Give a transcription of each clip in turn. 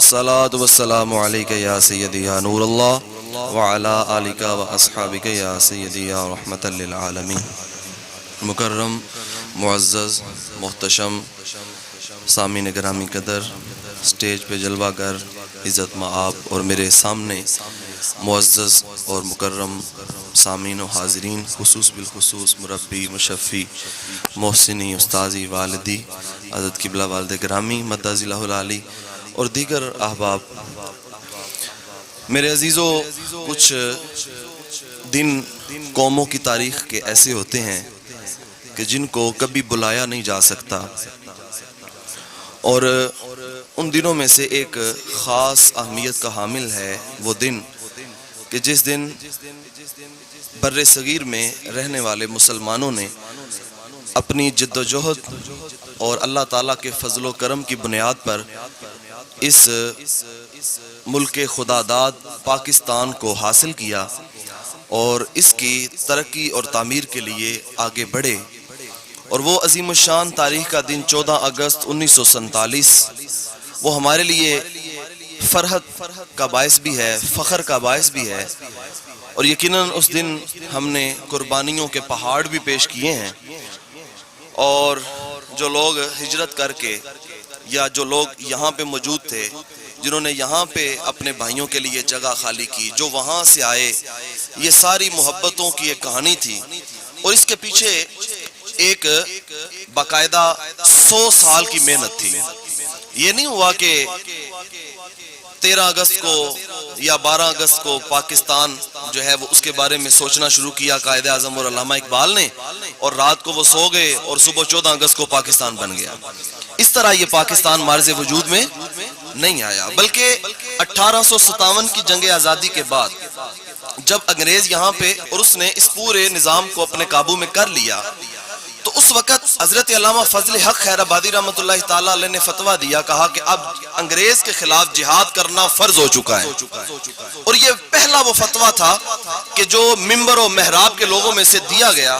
الصلاۃ والسلام علیک یا سیدی یا نور اللہ وعلی آلک و اصحابک یا سیدی یا رحمت للعالمین۔ مکرم، معزز، محتشم سامعین گرامی قدر، سٹیج پہ جلوہ گر، عزت مآب اور میرے سامنے معزز اور مکرم سامعین و حاضرین، خصوص بالخصوص مربی، مشفی، محسنی، استاذی، والدی، حضرت قبلہ والد گرامی مدعز اللہ العالی اور دیگر احباب، میرے عزیزو، کچھ دن قوموں کی تاریخ کے ایسے ہوتے ہیں کہ جن کو کبھی بلایا نہیں جا سکتا، اور ان دنوں میں سے ایک خاص اہمیت کا حامل ہے وہ دن کہ جس دن بر صغیر میں رہنے والے مسلمانوں نے اپنی جد و جہد اور اللہ تعالیٰ کے فضل و کرم کی بنیاد پر اس ملک خدا داد پاکستان کو حاصل کیا اور اس کی ترقی اور تعمیر کے لیے آگے بڑھے۔ اور وہ عظیم الشان تاریخ کا دن 14 اگست 1947 وہ ہمارے لیے فرحت کا باعث بھی ہے، فخر کا باعث بھی ہے، اور یقیناً اس دن ہم نے قربانیوں کے پہاڑ بھی پیش کیے ہیں، اور جو لوگ ہجرت کر کے یا جو لوگ یہاں پہ موجود تھے، جنہوں نے یہاں پہ اپنے بھائیوں کے لیے جگہ خالی کی، جو وہاں سے آئے، یہ ساری محبتوں کی ایک کہانی تھی، اور اس کے پیچھے ایک باقاعدہ 100 سال کی محنت تھی۔ یہ نہیں ہوا کہ 13 اگست کو یا 12 اگست کو پاکستان جو ہے وہ اس کے بارے میں سوچنا شروع کیا قائد اعظم اور علامہ اقبال نے، اور رات کو وہ سو گئے اور صبح 14 اگست کو پاکستان بن گیا۔ اس طرح یہ پاکستان مارز وجود میں نہیں آیا، بلکہ 1857 کی جنگ آزادی کے بعد جب انگریز یہاں پہ اور اس نے اس پورے نظام کو اپنے قابو میں کر لیا، تو اس وقت حضرت علامہ فضل حق خیر آبادی رحمۃ اللہ تعالیٰ علیہ نے فتویٰ دیا، کہا کہ اب انگریز کے خلاف جہاد کرنا فرض ہو چکا ہے، اور یہ پہلا وہ فتویٰ تھا کہ جو ممبر و محراب کے لوگوں میں سے دیا گیا،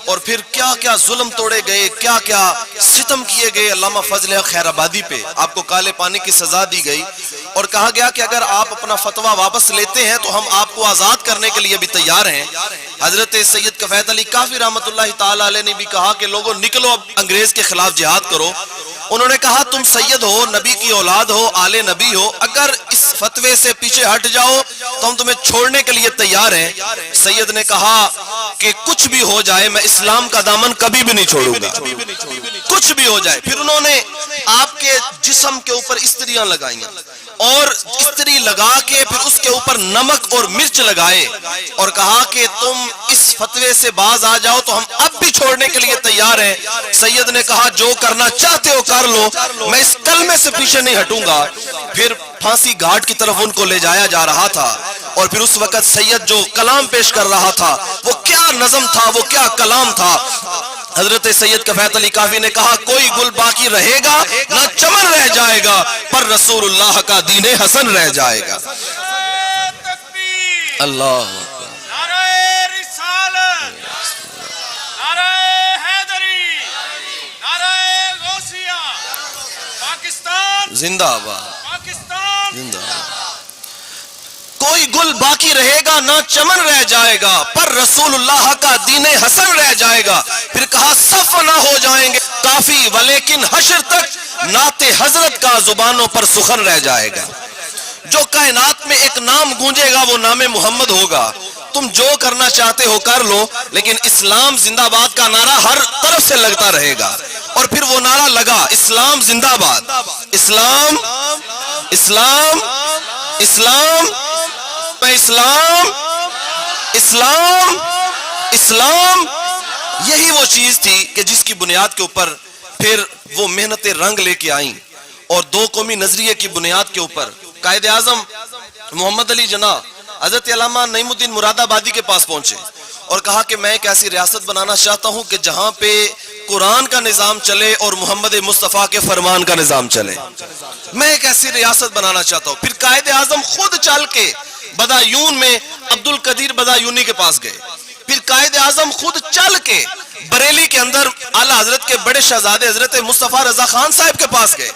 اور پھر کیا کیا ظلم توڑے گئے، کیا کیا ستم کیے گئے علامہ فضل حق خیر آبادی پہ، آپ کو کالے پانی کی سزا دی گئی، اور کہا گیا کہ اگر آپ اپنا فتویٰ واپس لیتے ہیں تو ہم آپ کو آزاد کرنے کے لیے بھی تیار ہیں۔ حضرت سید کفایت علی کافی رحمۃ اللہ تعالیٰ علیہ نے بھی کہا کہ لوگوں نکلو، اب انگریز کے خلاف جہاد کرو۔ انہوں نے کہا تم سید ہو، نبی کی اولاد ہو، آل نبی ہو، اگر اس فتوے سے پیچھے ہٹ جاؤ تو ہم تمہیں چھوڑنے کے لیے تیار ہیں۔ سید نے کہا کہ کچھ بھی ہو جائے میں اسلام کا دامن کبھی بھی نہیں چھوڑوں گا، کچھ بھی ہو جائے۔ پھر انہوں نے آپ کے جسم کے اوپر استریاں لگائیں، اور استری لگا کے پھر اس کے اوپر نمک اور مرچ لگائے، اور کہا کہ تم اس فتوے سے باز آ جاؤ تو ہم اب بھی چھوڑنے کے لیے تیار ہیں۔ سید نے کہا جو کرنا چاہتے ہو کر لو، میں اس کلمے سے پیچھے نہیں ہٹوں گا۔ پھر پھانسی گھاٹ کی طرف ان کو لے جایا جا رہا تھا، اور پھر اس وقت سید جو کلام پیش کر رہا تھا وہ کیا نظم تھا، وہ کیا کلام تھا۔ حضرت سید کفایت علی کافی نے کہا کوئی گل باقی رہے گا نہ چمن رہ جائے گا، پر رسول اللہ کا دین حسن رہ جائے گا۔ اللہ زندہ آباد، زندہ آباد۔ کوئی گل باقی رہے گا نہ چمن رہ جائے گا، پر رسول اللہ کا دین حسن رہ جائے گا۔ پھر کہا صف نہ ہو جائیں گے کافی، ولیکن حشر تک نعت حضرت کا زبانوں پر سخن رہ جائے گا۔ جو کائنات میں ایک نام گونجے گا وہ نام محمد ہوگا۔ تم جو کرنا چاہتے ہو کر لو، لیکن اسلام زندہ باد کا نعرہ ہر طرف سے لگتا رہے گا۔ اور پھر وہ نعرہ لگا، اسلام زندہ باد، اسلام اسلام اسلام اسلام اسلام اسلام۔ یہی وہ چیز تھی کہ جس کی بنیاد کے اوپر پھر وہ محنتیں رنگ لے کے آئیں، اور دو قومی نظریے کی بنیاد کے اوپر قائد اعظم محمد علی جناح حضرت علامہ نعیم الدین مراد آبادی کے پاس پہنچے اور کہا کہ میں ایک ایسی ریاست بنانا چاہتا ہوں کہ جہاں پہ قرآن کا نظام چلے اور محمد مصطفیٰ کے فرمان کا نظام چلے، میں ایک ایسی ریاست بنانا چاہتا ہوں۔ پھر قائد اعظم خود چل کے بدایون میں عبد القدیر بدایونی کے پاس گئے، پھر قائد اعظم خود چل کے بریلی کے اندر اعلیٰ حضرت کے بڑے شہزادے حضرت مصطفیٰ رضا خان صاحب کے پاس گئے،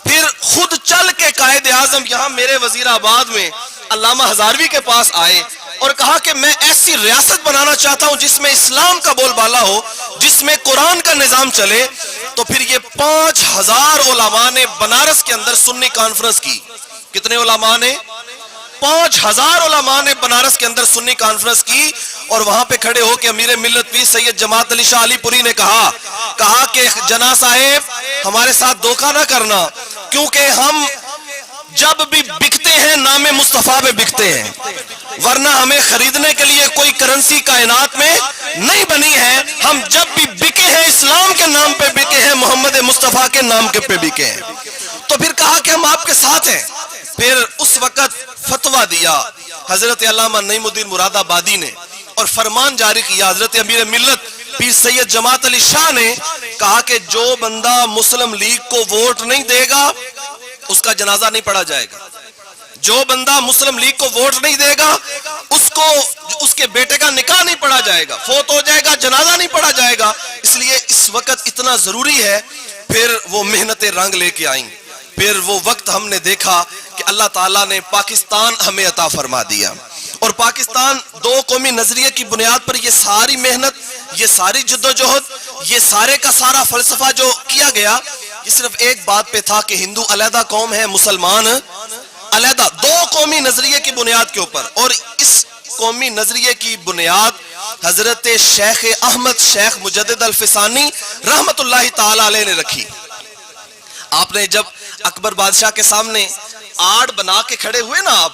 پھر خود چل کے قائد اعظم یہاں میرے وزیر آباد میں علامہ ہزاروی کے پاس آئے اور کہا کہ میں ایسی ریاست بنانا چاہتا ہوں جس میں اسلام کا بول بالا ہو، جس میں قرآن کا نظام چلے. تو پھر یہ 5000 علماء نے بنارس کے اندر سنی کانفرنس کی. کتنے علماء نے؟ 5000 علماء نے بنارس کے اندر سنی کانفرنس کی. اور وہاں پہ کھڑے ہو کے امیر ملت پیر سید جماعت علی شاہ علی پوری نے کہا کہ جناح صاحب ہمارے ساتھ دھوکہ نہ کرنا، کیونکہ ہم جب بھی بکتے ہیں نام مصطفیٰ پہ بکتے ہیں، ورنہ ہمیں خریدنے کے لیے کوئی کرنسی کائنات میں نہیں بنی ہے. ہم جب بھی بکے ہیں اسلام کے نام پہ بکے ہیں، محمد مصطفیٰ کے نام کے پہ بکے ہیں. تو پھر کہا کہ ہم آپ کے ساتھ ہیں. پھر اس وقت فتویٰ دیا حضرت علامہ نعیم الدین مراد آبادی نے اور فرمان جاری کیا حضرت امیر ملت پیر سید جماعت علی شاہ نے، کہا کہ جو بندہ مسلم لیگ کو ووٹ نہیں دے گا اس کا جنازہ نہیں پڑھا جائے گا. جو بندہ مسلم لیگ کو ووٹ نہیں دے گا اس کے بیٹے کا نکاح نہیں پڑھا جائے گا، فوت ہو جائے گا، جنازہ نہیں پڑھا جائے گا. اس لیے اس وقت اتنا ضروری ہے. پھر وہ محنتیں رنگ لے کے آئیں. پھر وہ وقت ہم نے دیکھا کہ اللہ تعالیٰ نے پاکستان ہمیں عطا فرما دیا. اور پاکستان دو قومی نظریے کی بنیاد پر یہ ساری محنت، یہ ساری جدوجہد، یہ سارے کا سارا فلسفہ جو کیا گیا، یہ صرف ایک بات پہ تھا کہ ہندو علیحدہ قوم ہے، مسلمان علیحدہ، دو قومی نظریے کی بنیاد کے اوپر. اور اس قومی نظریے کی بنیاد حضرت شیخ احمد شیخ مجدد الفسانی رحمت اللہ تعالی علیہ نے رکھی. آپ نے جب اکبر بادشاہ کے سامنے آڑ بنا کے کھڑے ہوئے نا آپ،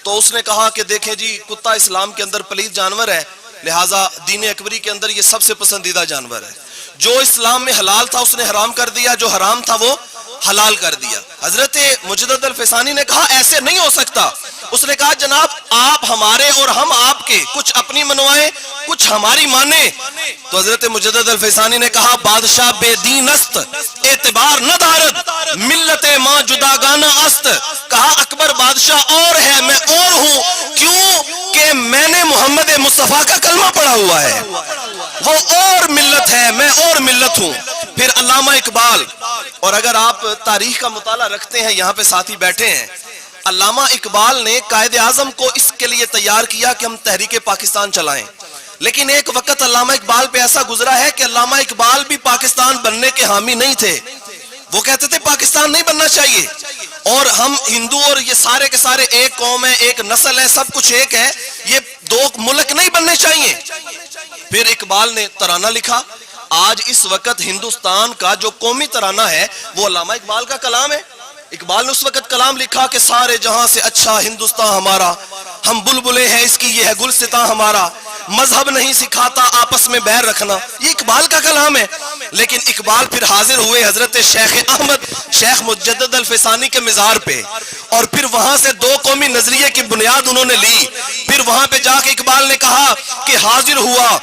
تو اس نے کہا کہ دیکھیں جی کتا اسلام کے اندر پلید جانور ہے، لہٰذا دین اکبری کے اندر یہ سب سے پسندیدہ جانور ہے. جو اسلام میں حلال تھا اس نے حرام کر دیا، جو حرام تھا وہ حلال کر دیا. حضرت مجدد الفسانی نے کہا ایسے نہیں ہو سکتا. اس نے کہا جناب آپ ہمارے اور ہم آپ کے، کچھ اپنی منوائیں کچھ ہماری مانیں. تو حضرت مجدد الفسانی نے کہا بادشاہ بے دین است اعتبار نہ دارد، ملت ماں جداگانہ است. کہا اکبر بادشاہ اور ہے میں اور ہوں، کیوں کہ میں نے محمد مصطفیٰ کا کلمہ پڑھا ہوا ہے. وہ اور ملت ہے، میں اور ملت ہوں. پھر علامہ اقبال، اور اگر آپ تاریخ کا مطالعہ رکھتے ہیں، یہاں پہ ساتھی بیٹھے ہیں، علامہ اقبال نے قائد اعظم کو اس کے لیے تیار کیا کہ ہم تحریک پاکستان چلائیں. لیکن ایک وقت علامہ اقبال پہ ایسا گزرا ہے کہ علامہ اقبال بھی پاکستان بننے کے حامی نہیں تھے. وہ کہتے تھے پاکستان نہیں بننا چاہیے، اور ہم ہندو اور یہ سارے کے سارے ایک قوم ہے، ایک نسل ہے، سب کچھ ایک ہے، یہ دو ملک نہیں بننے چاہیے. پھر اقبال نے ترانہ لکھا. آج اس وقت ہندوستان کا جو قومی ترانہ ہے وہ علامہ اقبال کا کلام ہے. اقبال نے اس وقت کلام لکھا کہ سارے جہاں سے اچھا ہندوستان ہمارا، ہم بلبلے ہیں اس کی یہ ہے گلستاں ہمارا، مذہب نہیں سکھاتا آپس میں بیر رکھنا. یہ اقبال کا کلام ہے. لیکن اقبال پھر حاضر ہوئے حضرت شیخ احمد شیخ مجدد الفسانی کے مزار پہ، اور پھر وہاں سے دو قومی نظریے کی بنیاد انہوں نے لی. پھر وہاں پہ جا کے اقبال نے کہا کہ حاضر ہوا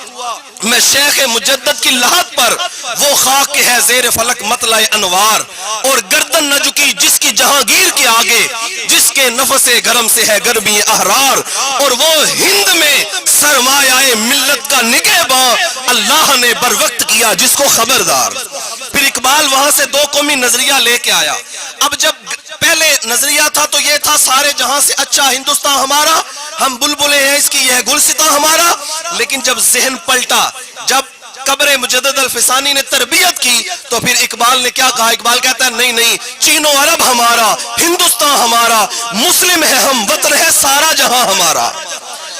میں شیخ مجدد کی لحد پر، وہ خاک کے ہے زیر فلک مطلع انوار، اور گردن نہ جھکی جس کی جہانگیر کے آگے، جس کے نفس گرم سے ہے گرمی احرار، اور وہ ہند میں سرمایہ ملت کا نگہباں، اللہ نے بر وقت کیا جس کو خبردار. پھر اقبال وہاں سے دو قومی نظریہ لے کے آیا. اب جب پہلے نظریہ تھا تو یہ تھا سارے جہاں سے اچھا ہندوستان ہمارا، ہم بلبلے ہیں اس کی یہ ہے گلستاں ہمارا. لیکن جب ذہن پلٹا، جب قبر مجدد الفسانی نے تربیت کی، تو پھر اقبال نے کیا کہا؟ اقبال کہتا ہے نہیں نہیں، چین و عرب ہمارا، ہندوستان ہمارا، مسلم ہے ہم، وطن ہے سارا جہاں ہمارا.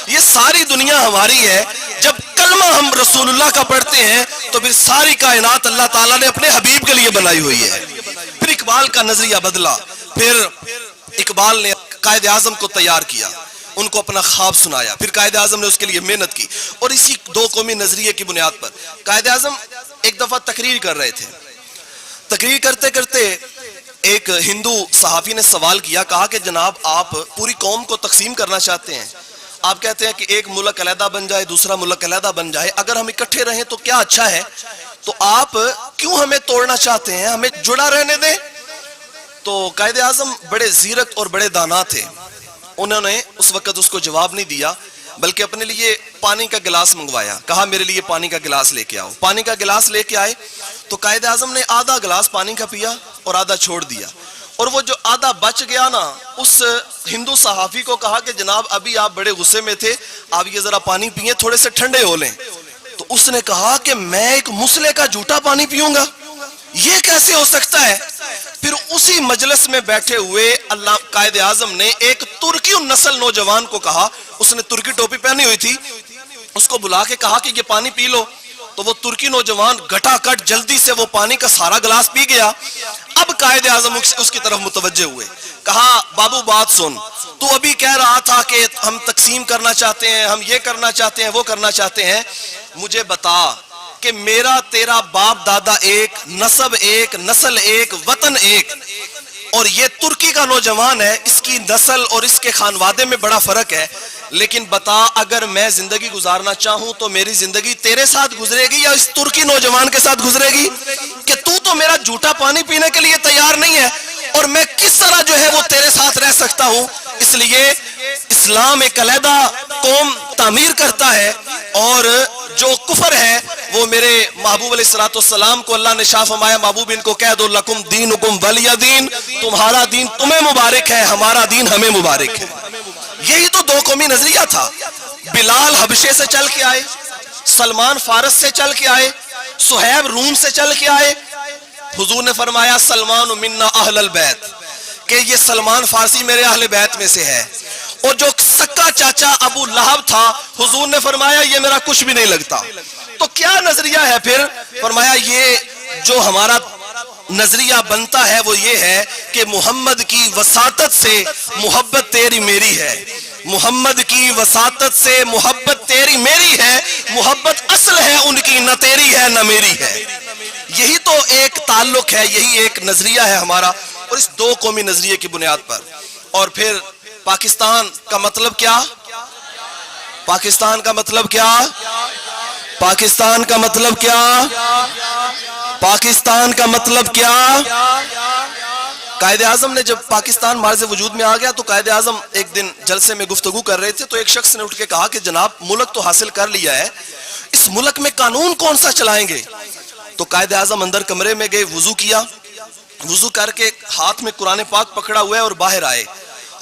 یہ ساری دنیا ہماری ہے. جب کلمہ ہم رسول اللہ کا پڑھتے ہیں تو پھر ساری کائنات اللہ تعالیٰ نے اپنے حبیب کے لیے بنائی ہوئی ہے. پھر اقبال کا نظریہ بدلا. پھر اقبال نے قائد اعظم کو تیار کیا، ان کو اپنا خواب سنایا. پھر قائد اعظم نے اس کے لیے محنت کی، اور اسی دو قومی نظریے کی بنیاد پر قائد اعظم ایک دفعہ تقریر کر رہے تھے. تقریر کرتے کرتے ایک ہندو صحافی نے سوال کیا، کہا کہ جناب آپ پوری قوم کو تقسیم کرنا چاہتے ہیں، آپ کہتے ہیں کہ ایک ملک علیحدہ بن جائے، دوسرا ملک علیحدہ بن جائے، اگر ہم اکٹھے رہیں تو کیا اچھا ہے، تو آپ کیوں ہمیں توڑنا چاہتے ہیں، ہمیں جڑا رہنے دیں. تو قائد اعظم بڑے زیرک اور بڑے دانا تھے. انہوں نے اس وقت اس کو جواب نہیں دیا، بلکہ اپنے لیے پانی کا گلاس منگوایا. کہا میرے لیے پانی کا گلاس لے کے آؤ. پانی کا گلاس لے کے آئے تو قائد اعظم نے آدھا گلاس پانی کا پیا اور آدھا چھوڑ دیا. اور وہ جو آدھا بچ گیا نا، اس ہندو صحافی کو کہا کہ جناب ابھی آپ بڑے غصے میں تھے، آپ یہ ذرا پانی پئیں تھوڑے سے ٹھنڈے ہو لیں. تو اس نے کہا کہ میں ایک مسلے کا جھوٹا پانی پیوں گا، یہ کیسے ہو سکتا ہے؟ پھر اسی مجلس میں بیٹھے ہوئے اللہ قائد اعظم نے ایک ترکی نسل نوجوان کو کہا، اس نے ترکی ٹوپی پہنی ہوئی تھی، اس کو بلا کے کہا کہ یہ پانی پی لو. تو وہ ترکی نوجوان گھٹا کٹ جلدی سے وہ پانی کا سارا گلاس پی گیا. اب قائد اعظم اس کی طرف متوجہ ہوئے، کہا بابو بات سن، تو ابھی کہہ رہا تھا کہ ہم تقسیم کرنا چاہتے ہیں، ہم یہ کرنا چاہتے ہیں، وہ کرنا چاہتے ہیں، مجھے بتا کہ میرا تیرا باپ دادا ایک، نسب ایک، نسل ایک، وطن ایک، اور یہ ترکی کا نوجوان ہے، اس کی نسل اور اس کے خانوادے میں بڑا فرق ہے، لیکن بتا اگر میں زندگی گزارنا چاہوں تو میری زندگی تیرے ساتھ گزرے گی یا اس ترکی نوجوان کے ساتھ گزرے گی؟ کہ تو میرا جھوٹا پانی پینے کے لیے تیار نہیں ہے، اور میں کس طرح جو ہے وہ تیرے ساتھ رہ سکتا ہوں؟ اس لیے اسلام ایک علیحدہ قوم تعمیر کرتا ہے، اور جو کفر ہے وہ میرے محبوب علیہ الصلوۃ والسلام کو اللہ نے شاہ فرمایا، محبوب ان کو کہہ دو لکم دینکم ولی دین، تمہارا دین تمہیں مبارک ہے، ہمارا دین ہمیں مبارک ہے. یہی تو دو قومی نظریہ تھا. بلال حبشے سے چل کے آئے، سلمان فارس سے چل کے آئے، صہیب روم سے چل کے آئے. حضور نے فرمایا سلمان منا اہل البیت، کہ یہ سلمان فارسی میرے اہل بیت میں سے ہے. اور جو سکا چاچا ابو لہب تھا، حضور نے فرمایا یہ میرا کچھ بھی نہیں لگتا. تو کیا نظریہ ہے پھر؟ فرمایا یہ جو ہمارا نظریہ بنتا ہے وہ یہ ہے کہ محمد کی وساطت سے محبت تیری میری ہے، محمد کی وساطت سے محبت تیری میری ہے، محبت اصل ہے ان کی، نہ تیری ہے نہ میری ہے. یہی تو ایک تعلق ہے، یہی ایک نظریہ ہے ہمارا، اور اس دو قومی نظریے کی بنیاد پر. اور پھر پاکستان کا مطلب کیا؟ پاکستان کا مطلب کیا؟ پاکستان کا مطلب کیا؟ پاکستان کا مطلب کیا؟ قائد اعظم نے جب پاکستان معرض وجود میں آ گیا تو قائد اعظم ایک دن جلسے میں گفتگو کر رہے تھے، تو ایک شخص نے اٹھ کے کہا کہ جناب ملک تو حاصل کر لیا ہے، اس ملک میں قانون کون سا چلائیں گے؟ تو قائد اعظم اندر کمرے میں گئے، وضو کیا، وضو کر کے ہاتھ میں قرآن پاک پکڑا ہوا ہے اور باہر آئے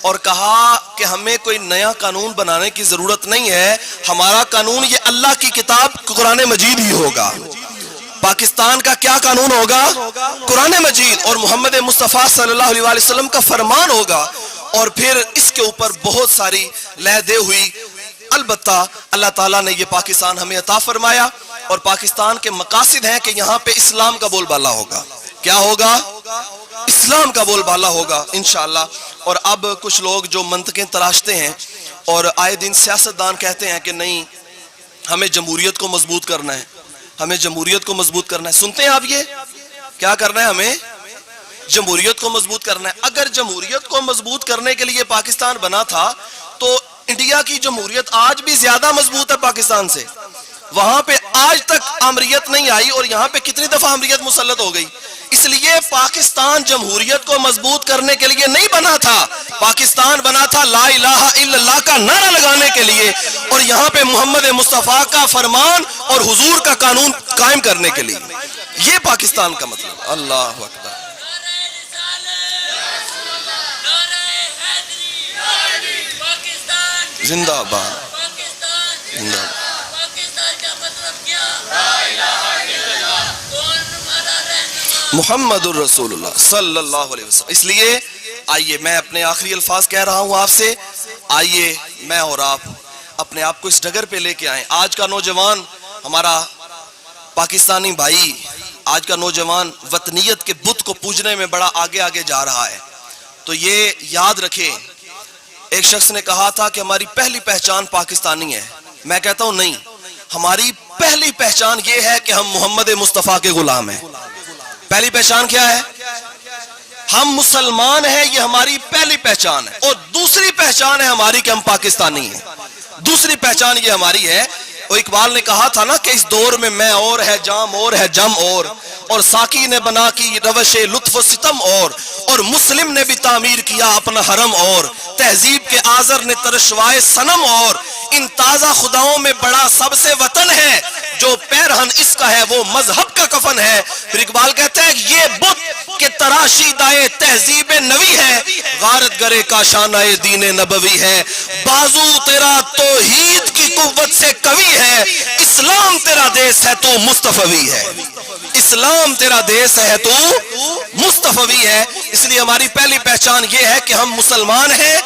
اور کہا کہ ہمیں کوئی نیا قانون بنانے کی ضرورت نہیں ہے، ہمارا قانون یہ اللہ کی کتاب قرآن مجید ہی ہوگا. پاکستان کا کیا قانون ہوگا؟ قرآن مجید اور محمد مصطفیٰ صلی اللہ علیہ وسلم کا فرمان ہوگا. اور پھر اس کے اوپر بہت ساری لہدے ہوئی. البتہ اللہ تعالیٰ نے یہ پاکستان ہمیں عطا فرمایا، اور پاکستان کے مقاصد ہیں کہ یہاں پہ اسلام کا بول بالا ہوگا. کیا ہوگا؟ اسلام کا بول بالا ہوگا انشاءاللہ. اور اب کچھ لوگ جو منطقیں تراشتے ہیں اور آئے دن سیاستدان کہتے ہیں کہ نہیں ہمیں جمہوریت کو مضبوط کرنا ہے، ہمیں جمہوریت کو مضبوط کرنا ہے. سنتے ہیں آپ یہ کیا کرنا ہے؟ ہمیں جمہوریت کو مضبوط کرنا ہے. اگر جمہوریت کو مضبوط کرنے کے لیے پاکستان بنا تھا تو انڈیا کی جمہوریت آج بھی زیادہ مضبوط ہے پاکستان سے. وہاں پہ آج تک آمریت نہیں آئی اور یہاں پہ کتنی دفعہ آمریت مسلط ہو گئی. اس لیے پاکستان جمہوریت کو مضبوط کرنے کے لیے نہیں بنا تھا، پاکستان بنا تھا لا الہ الا اللہ کا نعرہ لگانے کے لیے، اور یہاں پہ محمد مصطفیٰ کا فرمان اور حضور کا قانون قائم کرنے کے لیے. یہ پاکستان کا مطلب. اللہ اکبر. زندہ باد، زندہ باد. محمد الرسول اللہ صلی اللہ علیہ وسلم. اس لیے آئیے میں اپنے آخری الفاظ کہہ رہا ہوں آپ سے، آئیے میں اور آپ اپنے آپ کو اس ڈگر پہ لے کے آئیں. آج کا نوجوان ہمارا پاکستانی بھائی، آج کا نوجوان وطنیت کے بت کو پوجنے میں بڑا آگے آگے جا رہا ہے. تو یہ یاد رکھیں، ایک شخص نے کہا تھا کہ ہماری پہلی پہچان پاکستانی ہے. میں کہتا ہوں نہیں، ہماری پہلی پہچان یہ ہے کہ ہم محمد مصطفیٰ کے غلام ہیں. پہلی پہچان کیا ہے؟ ہم مسلمان ہیں، یہ ہماری پہلی پہچان ہے. اور دوسری پہچان ہے ہماری کہ ہم پاکستانی ہیں. دوسری پہچان یہ ہماری ہے. اور اقبال نے کہا تھا نا کہ اس دور میں اور ہے جام اور ہے جم اور ساقی نے بنا کی روش لطف و ستم اور مسلم نے بھی تعمیر کیا اپنا حرم. اور تہذیب کے آزر نے ترشوائے صنم اور ان تازہ خداؤں میں بڑا سب سے وطن ہے، جو پیرہن اس کا ہے وہ مذہب کا کفن ہے۔ پھر اقبال کہتا ہے یہ بت کے تراشی دائے تہذیب نوی ہے، غارت گرے کا شانہ دین نبوی ہے، بازو تیرا توحید کی قوت سے قوی ہے، اسلام تیرا دیس ہے تو مصطفی ہے، اسلام تیرا دیس ہے تو مصطفی ہے۔ اس لیے ہماری پہلی پہچان یہ ہے کہ ہم مسلمان ہیں،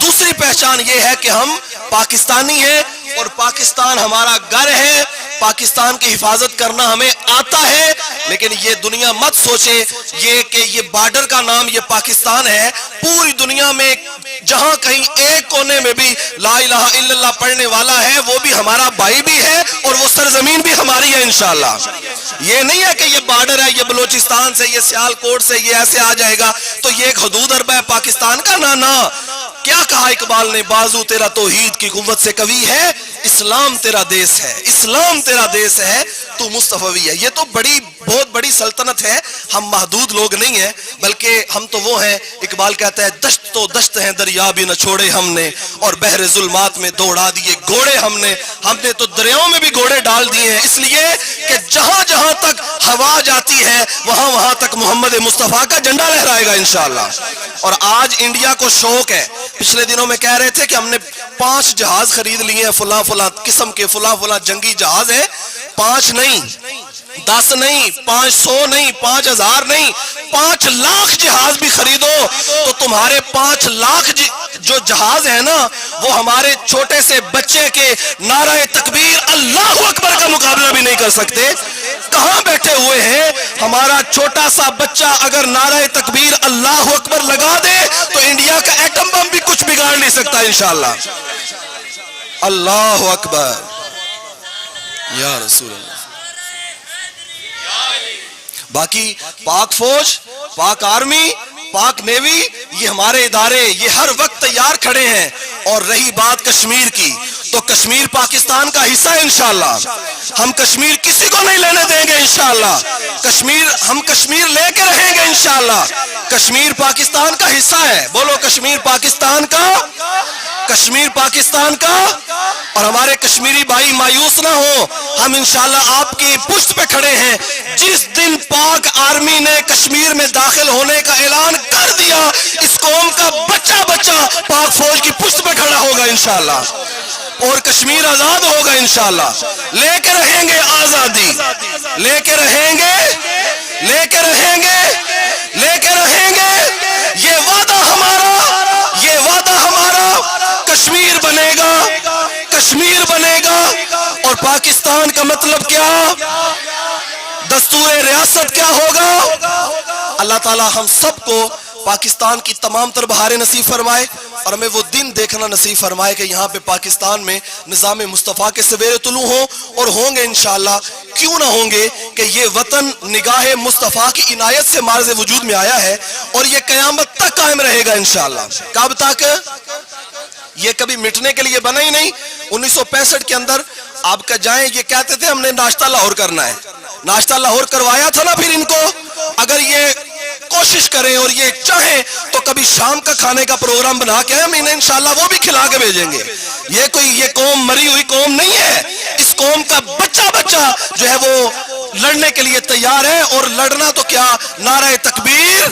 دوسری پہچان یہ ہے کہ ہم پاکستانی ہیں، اور پاکستان ہمارا گھر ہے، پاکستان کی حفاظت کرنا ہمیں آتا ہے۔ لیکن یہ دنیا مت سوچے یہ کہ یہ بارڈر کا نام یہ پاکستان ہے، پوری دنیا میں جہاں کہیں ایک کونے میں بھی لا الہ الا اللہ پڑھنے والا ہے وہ بھی ہمارا بھائی بھی ہے، اور وہ سرزمین بھی ہماری ہے انشاءاللہ۔ یہ نہیں ہے کہ یہ بارڈر ہے، یہ بلوچستان سے، یہ سیالکوٹ سے، یہ ایسے آ جائے گا تو یہ ایک حدود اربہ ہے پاکستان کا، نہ۔ کیا کہا اقبال نے؟ بازو تیرا توحید کی قوت سے قوی ہے، اسلام تیرا دیس ہے، اسلام تیرا دیس ہے تو مصطفی ہے۔ یہ تو بہت بڑی سلطنت ہے، ہم محدود لوگ نہیں ہیں، بلکہ ہم تو وہ ہیں، اقبال کہتا ہے دشت تو دشت ہیں دریا بھی نہ چھوڑے ہم نے، اور بحر ظلمات میں دوڑا دیے گھوڑے ہم نے تو دریاؤں میں بھی گھوڑے ڈال دیے ہیں، اس لیے کہ جہاں جہاں تک ہوا جاتی ہے وہاں وہاں تک محمد مصطفیٰ کا جھنڈا لہرائے گا انشاءاللہ۔ اور آج انڈیا کو شوق ہے، پچھلے دنوں میں کہہ رہے تھے کہ ہم نے 5 جہاز خرید لیے ہیں، فلاں قسم کے فلاں جنگی جہاز ہیں، 5 نہیں، 10 نہیں، 500 نہیں، 5000 نہیں، 5 لاکھ جہاز بھی خریدو تو تمہارے 5 لاکھ جو جہاز ہیں نا وہ ہمارے چھوٹے سے بچے کے نعرہ تکبیر اللہ اکبر کا مقابلہ بھی نہیں کر سکتے۔ کہاں بیٹھے ہوئے ہیں؟ ہمارا چھوٹا سا بچہ اگر نعرہ تکبیر اللہ اکبر لگا دے تو انڈیا کا ایٹم بم بھی کچھ بگاڑ نہیں سکتا انشاءاللہ۔ اللہ اکبر یا رسول اللہ۔ باقی پاک فوج، پاک آرمی، پاک نیوی، یہ ہمارے ادارے یہ ہر وقت تیار کھڑے ہیں۔ اور رہی بات کشمیر کی تو کشمیر پاکستان کا حصہ ہے انشاءاللہ، ہم کشمیر کسی کو نہیں لینے دیں گے انشاءاللہ، ہم کشمیر لے کے رہیں گے انشاءاللہ۔ کشمیر پاکستان کا حصہ ہے، بولو کشمیر پاکستان کا، کشمیر پاکستان کا۔ اور ہمارے کشمیری بھائی مایوس نہ ہو، ہم انشاءاللہ آپ کی پشت پہ کھڑے ہیں۔ جس دن پاک آرمی نے کشمیر میں داخل ہونے کا اعلان کر دیا اس قوم کا بچہ پاک فوج کی پشت پہ کھڑا ہوگا انشاءاللہ، اور کشمیر آزاد ہوگا انشاءاللہ۔ لے کے رہیں گے آزادی، لے کے رہیں گے، لے کے رہیں گے، لے کے رہیں گے۔ یہ وعدہ ہمارا، یہ وعدہ ہمارا، کشمیر بنے گا، کشمیر بنے گا۔ اور پاکستان کا مطلب کیا؟ دستور ریاست کیا ہوگا؟ اللہ تعالی ہم سب کو پاکستان کی تمام تر بہاریں نصیب فرمائے، اور ہمیں وہ دن دیکھنا نصیب فرمائے کہ یہاں پہ پاکستان میں نظام مصطفیٰ کے سویرے طلوع ہوں، اور ہوں گے انشاءاللہ۔ کیوں نہ ہوں گے کہ یہ وطن نگاہ مصطفیٰ کی عنایت سے معرض وجود میں آیا ہے، اور یہ قیامت تک قائم رہے گا انشاءاللہ۔ کب تک؟ یہ کبھی مٹنے کے لیے بنا ہی نہیں۔ 1965 کے اندر آپ کا جائیں یہ کہتے تھے ہم نے ناشتہ لاہور کرنا ہے، ناشتہ لاہور کروایا تھا نا پھر ان کو۔ اگر یہ کوشش کریں اور یہ چاہیں تو کبھی شام کا کھانے کا پروگرام بنا کے ہم انہیں انشاءاللہ وہ بھی کھلا کے بھیجیں گے۔ یہ قوم مری ہوئی قوم نہیں ہے، اس قوم کا بچہ جو ہے وہ لڑنے کے لیے تیار ہے، اور لڑنا تو کیا، نعرہ تکبیر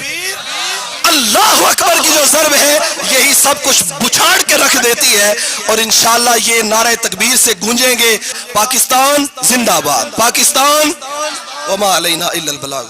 اللہ اکبر کی جو ضرب ہے یہی سب کچھ بچھاڑ کے رکھ دیتی ہے، اور انشاءاللہ یہ نعرہ تکبیر سے گونجیں گے پاکستان زندہ باد، پاکستان وما علینا الا البلاغ۔